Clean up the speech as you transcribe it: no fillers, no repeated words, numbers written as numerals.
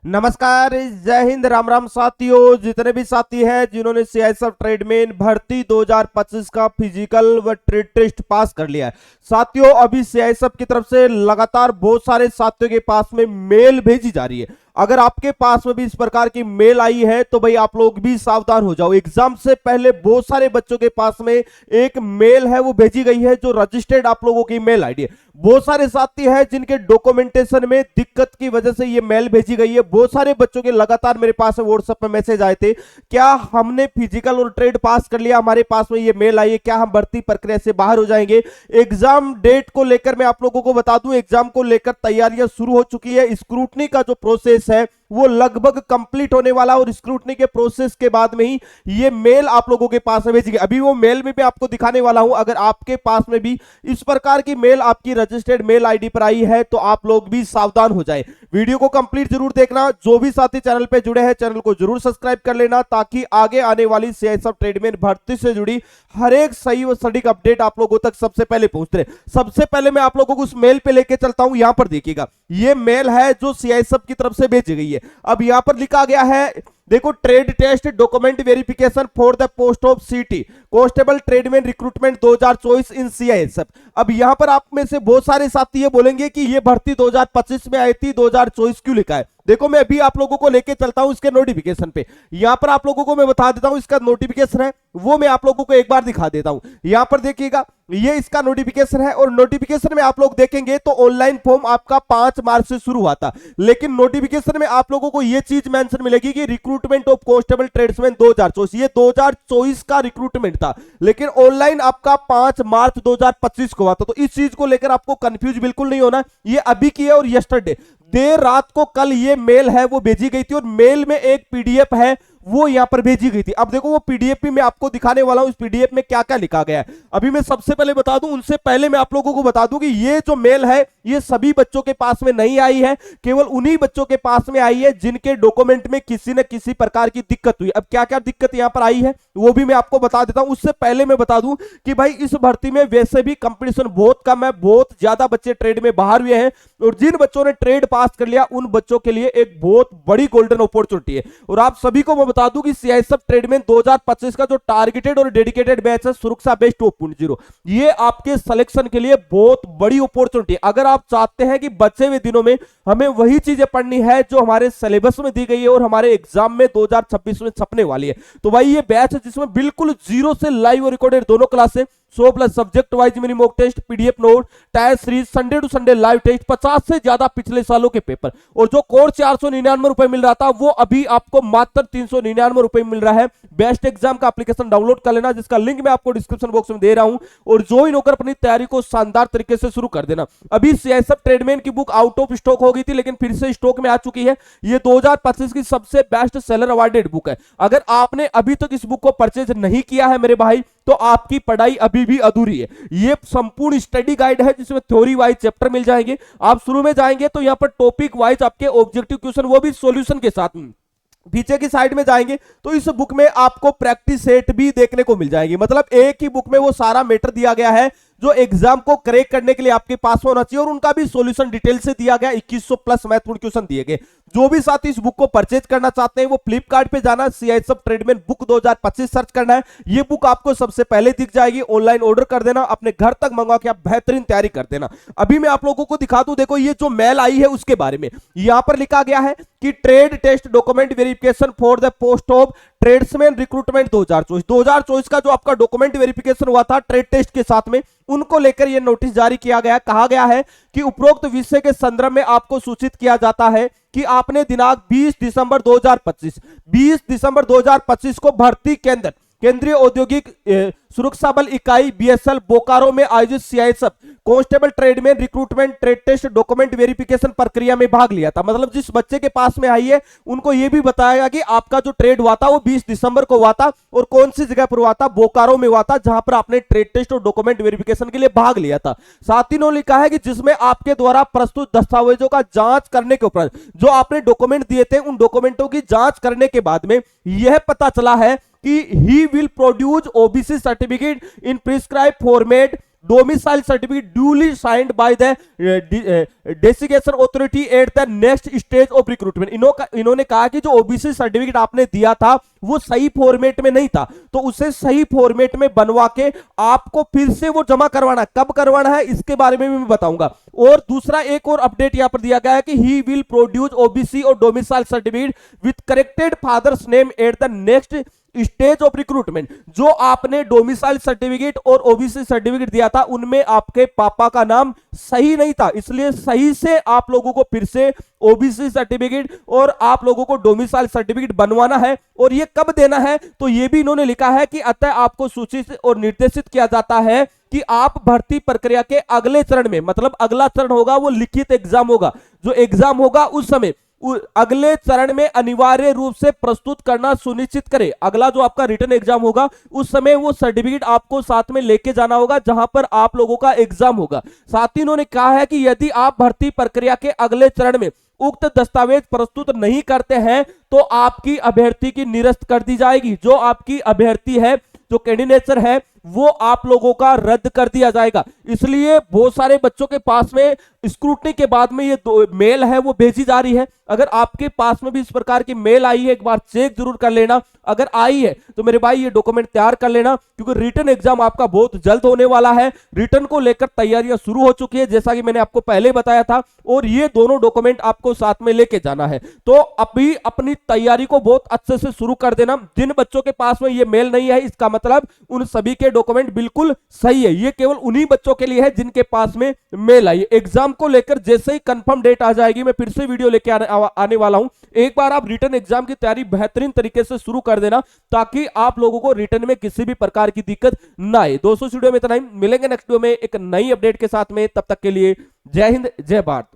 नमस्कार, जय हिंद, राम राम साथियों। जितने भी साथी हैं जिन्होंने सीआईएसएफ ट्रेडमैन भर्ती 2025 का फिजिकल व ट्रेड टेस्ट पास कर लिया है, साथियों अभी सीआईएसएफ की तरफ से लगातार बहुत सारे साथियों के पास में मेल भेजी जा रही है। अगर आपके पास में भी इस प्रकार की मेल आई है तो भाई आप लोग भी सावधान हो जाओ। एग्जाम से पहले बहुत सारे बच्चों के पास में एक मेल है वो भेजी गई है जो रजिस्टर्ड आप लोगों की मेल आईडी है। बहुत सारे साथी हैं जिनके डॉक्यूमेंटेशन में दिक्कत की वजह से ये मेल भेजी गई है। बहुत सारे बच्चों के लगातार मेरे पास व्हाट्सएप पे मैसेज आए थे, क्या हमने फिजिकल और ट्रेड पास कर लिया, हमारे पास में ये मेल आई है, क्या हम भर्ती प्रक्रिया से बाहर हो जाएंगे। एग्जाम डेट को लेकर मैं आप लोगों को बता दूं, एग्जाम को लेकर तैयारियां शुरू हो चुकी है। स्क्रूटनी का जो प्रोसेस है वो लगभग कंप्लीट होने वाला और स्क्रूटनी के प्रोसेस के बाद में ही ये मेल आप लोगों के पास में भेजी गई। अभी वो मेल में भी आपको दिखाने वाला हूं। अगर आपके पास में भी इस प्रकार की मेल आपकी रजिस्टर्ड मेल आईडी पर आई है तो आप लोग भी सावधान हो जाए। वीडियो को कंप्लीट जरूर देखना। जो भी साथी चैनल पे जुड़े हैं चैनल को जरूर सब्सक्राइब कर लेना ताकि आगे आने वाली सीआईएसएफ ट्रेडमैन भर्ती से जुड़ी हर एक सही व सटीक अपडेट आप लोगों तक सबसे पहले पहुंचते रहे। सबसे पहले मैं आप लोगों को उस मेल पे लेके चलता हूं। यहां पर देखिएगा, ये मेल है जो सीआईएसएफ की तरफ से भेजी गई है। अब यहां पर लिखा गया है, देखो, trade test document verification for the post of CT constable tradesman recruitment 2024 in CISF. अब यहां पर आप में से बहुत सारे साथी ये बोलेंगे कि ये भर्ती 2025 में आई थी, 2024 क्यों लिखा है। देखो, मैं अभी आप लोगों को लेके चलता हूं इसके नोटिफिकेशन पे। यहां पर आप लोगों को मैं बता देता हूं, इसका नोटिफिकेशन है वो मैं आप लोगों को एक बार दिखा देता हूं। यहां पर देखिएगा, ये इसका नोटिफिकेशन है और नोटिफिकेशन में आप लोग देखेंगे तो ऑनलाइन फॉर्म आपका 5 मार्च से शुरू हुआ था, लेकिन नोटिफिकेशन में आप लोगों को ये चीज मेंशन मिलेगी कि रिक्रूटमेंट ऑफ कांस्टेबल ट्रेड्समैन 2024। ये 2024 का रिक्रूटमेंट था, लेकिन ऑनलाइन आपका 5 मार्च 2025 को हुआ था। तो इस चीज को लेकर आपको कंफ्यूज बिल्कुल नहीं होना। ये अभी की है और यस्टरडे देर रात को कल ये मेल है वो भेजी गई थी और मेल में एक पीडीएफ है वो यहां पर भेजी गई थी। अब देखो, वो पीडीएफ भी मैं आपको दिखाने वाला हूं, इस पीडीएफ में क्या क्या लिखा गया है। अभी मैं सबसे पहले बता दूं, उनसे पहले मैं आप लोगों को बता दूं कि ये जो मेल है ये सभी बच्चों के पास में नहीं आई है, केवल उन्हीं बच्चों के पास में आई है जिनके डॉक्यूमेंट में किसी न किसी प्रकार की दिक्कत हुई। अब क्या क्या दिक्कत यहां पर आई है वो भी मैं आपको बता देता हूं। उससे पहले मैं बता दूं कि भाई इस भर्ती में वैसे भी कंपटीशन बहुत कम है, बहुत ज्यादा बच्चे ट्रेड में बाहर हुए हैं और जिन बच्चों ने ट्रेड पास कर लिया उन बच्चों के लिए एक बहुत बड़ी गोल्डन अपॉर्चुनिटी है। और आप सभी को मैं बता दूं कि सीआईएसएफ ट्रेडमैन 2025 का जो टारगेटेड और डेडिकेटेड बैच है सुरक्षा बेस 2.0, ये आपके सिलेक्शन के लिए बहुत बड़ी अपॉर्चुनिटी है। अगर आप चाहते हैं कि बचे हुए दिनों में हमें वही चीजें पढ़नी है जो हमारे सिलेबस में दी गई है और हमारे एग्जाम में 2026 में छपने वाली है, तो भाई ये बैच है जिसमें बिल्कुल जीरो से लाइव और रिकॉर्डेड दोनों क्लासें, 100+ subject wise mini mock test, PDF note, type series, Sunday to Sunday live test, 50 से ज्यादा पिछले सालों के पेपर। और जो कोर्स 499 रुपए मिल रहा था वो अभी आपको मात्र 399 रुपए मिल रहा है। बेस्ट एग्जाम का एप्लीकेशन डाउनलोड कर लेना, जिसका लिंक मैं आपको डिस्क्रिप्शन बॉक्स में दे रहा हूं, और ज्वाइन होकर अपनी तैयारी को शानदार तरीके से शुरू कर देना। अभी सीआईएसएफ ट्रेडमैन की बुक आउट ऑफ स्टॉक हो गई थी, लेकिन फिर से स्टॉक में आ चुकी है। ये 2025 की सबसे बेस्ट सेलर अवार्डेड बुक है। अगर आपने अभी तक इस बुक को परचेज नहीं किया है मेरे भाई, तो आपकी पढ़ाई अभी भी अधूरी है। ये संपूर्ण स्टडी गाइड है जिसमें थ्योरी वाइज चैप्टर मिल जाएंगे। आप शुरू में जाएंगे तो यहां पर टॉपिक वाइज आपके ऑब्जेक्टिव क्वेश्चन, वो भी सॉल्यूशन के साथ। पीछे की साइड में जाएंगे तो इस बुक में आपको प्रैक्टिस सेट भी देखने को मिल जाएगी। मतलब एक ही बुक में वो सारा मैटर दिया गया है जो एग्जाम को क्रैक करने के लिए आपके पास होना चाहिए, और उनका भी सॉल्यूशन डिटेल से दिया गया। 2100+ महत्वपूर्ण क्वेश्चन दिए गए। जो भी साथी इस बुक को परचेज करना चाहते हैं वो फ्लिपकार्ट पे जाना, सीआईएसएफ ट्रेडमैन बुक 2025 सर्च करना है। ये बुक आपको सबसे पहले दिख जाएगी। ऑनलाइन ऑर्डर कर देना, अपने घर तक मंगवा के आप बेहतरीन तैयारी कर देना। अभी मैं आप लोगों को दिखा दूं, देखो ये जो मेल आई है उसके बारे में यहां पर लिखा गया है कि trade test document verification for the post of tradesman recruitment 2024 का जो आपका डॉक्यूमेंट वेरिफिकेशन हुआ था ट्रेड टेस्ट के साथ में, उनको लेकर यह नोटिस जारी किया गया। कहा गया है कि उपरोक्त विषय के संदर्भ में आपको सूचित किया जाता है कि आपने दिनांक 20 दिसंबर 2025 को भर्ती केंद्र केंद्रीय औद्योगिक सुरक्षा बल इकाई बीएसएल बोकारो में आयोजित CISF constable tradesman recruitment trade test document verification प्रक्रिया में भाग लिया था। मतलब जिस बच्चे के पास में आई है उनको यह भी बताया गया कि आपका जो ट्रेड हुआ था वो 20 दिसंबर को हुआ था और कौन सी जगह पर हुआ था, बोकारो में हुआ था, जहां पर आपने ट्रेड टेस्ट और डॉक्यूमेंट वेरिफिकेशन के लिए भाग लिया था। साथ ही लिखा है कि जिसमें आपके द्वारा प्रस्तुत दस्तावेजों का जांच करने के उपरांत जो आपने डॉक्यूमेंट दिए थे उन डॉक्यूमेंटों की जांच करने के बाद में यह पता चला है कि he will produce OBC certificate in prescribed format domicile certificate duly signed by the designation authority at the next stage of recruitment. इन्होंने कहा कि जो ओबीसी सर्टिफिकेट आपने दिया था वो सही फॉर्मेट में नहीं था, तो उसे सही फॉर्मेट में बनवा के आपको फिर से वो जमा करवाना, कब करवाना है इसके बारे में भी मैं बताऊंगा। और दूसरा एक और अपडेट यहां पर दिया गया है कि ही विल प्रोड्यूस ओबीसी और domicile certificate with corrected father's name at the next stage of recruitment. जो आपने डोमिसाइल सर्टिफिकेट और ओबीसी सर्टिफिकेट दिया था उनमें आपके पापा का नाम सही नहीं था, इसलिए सही से आप लोगों को फिर से ओबीसी सर्टिफिकेट और आप लोगों को डोमिसाइल सर्टिफिकेट बनवाना है। और ये कब देना है तो ये भी इन्होंने लिखा है कि अतः आपको सूचित और निर्देशित किया जाता है कि आप भर्ती प्रक्रिया के अगले चरण में, मतलब अगला चरण होगा वो लिखित एग्जाम होगा, जो एग्जाम होगा उस समय अगले चरण में अनिवार्य रूप से प्रस्तुत करना सुनिश्चित करें। अगला जो आपका रिटन एग्जाम होगा उस समय वो सर्टिफिकेट आपको साथ में लेके जाना होगा जहां पर आप लोगों का एग्जाम होगा। साथ ही उन्होंने कहा है कि यदि आप भर्ती प्रक्रिया के अगले चरण में उक्त दस्तावेज प्रस्तुत नहीं करते हैं तो आपकी अभ्यर्थी की निरस्त कर दी जाएगी। जो आपकी अभ्यर्थी है, जो कैंडिडेचर है, वो आप लोगों का रद्द कर दिया जाएगा। इसलिए बहुत सारे बच्चों के पास में स्क्रूटनी के बाद में ये मेल है वो भेजी जा रही है। अगर आपके पास में भी इस प्रकार की मेल आई है एक बार चेक जरूर कर लेना। अगर आई है तो मेरे भाई ये डॉक्यूमेंट तैयार कर लेना, क्योंकि रिटन एग्जाम आपका बहुत जल्द होने वाला है। रिटन को लेकर तैयारियां शुरू हो चुकी है जैसा कि मैंने आपको पहले बताया था, और ये दोनों डॉक्यूमेंट आपको साथ में लेके जाना है। तो अभी अपनी तैयारी को बहुत अच्छे से शुरू कर देना। जिन बच्चों के पास में ये मेल नहीं है इसका मतलब उन सभी के डॉक्यूमेंट बिल्कुल सही है। ये केवल उन्हीं बच्चों के लिए है जिनके पास में मेल आई। एग्जाम को लेकर जैसे ही कंफर्म डेट आ जाएगी मैं फिर से वीडियो लेके आने वाला हूं। एक बार आप रिटन एग्जाम की तैयारी बेहतरीन तरीके से शुरू कर देना ताकि आप लोगों को रिटन में किसी भी प्रकार की दिक्कत ना आए। दोस्तों वीडियो में इतना ही, मिलेंगे नेक्स्ट वीडियो में एक नई अपडेट के साथ में। तब तक के लिए जय हिंद, जय भारत।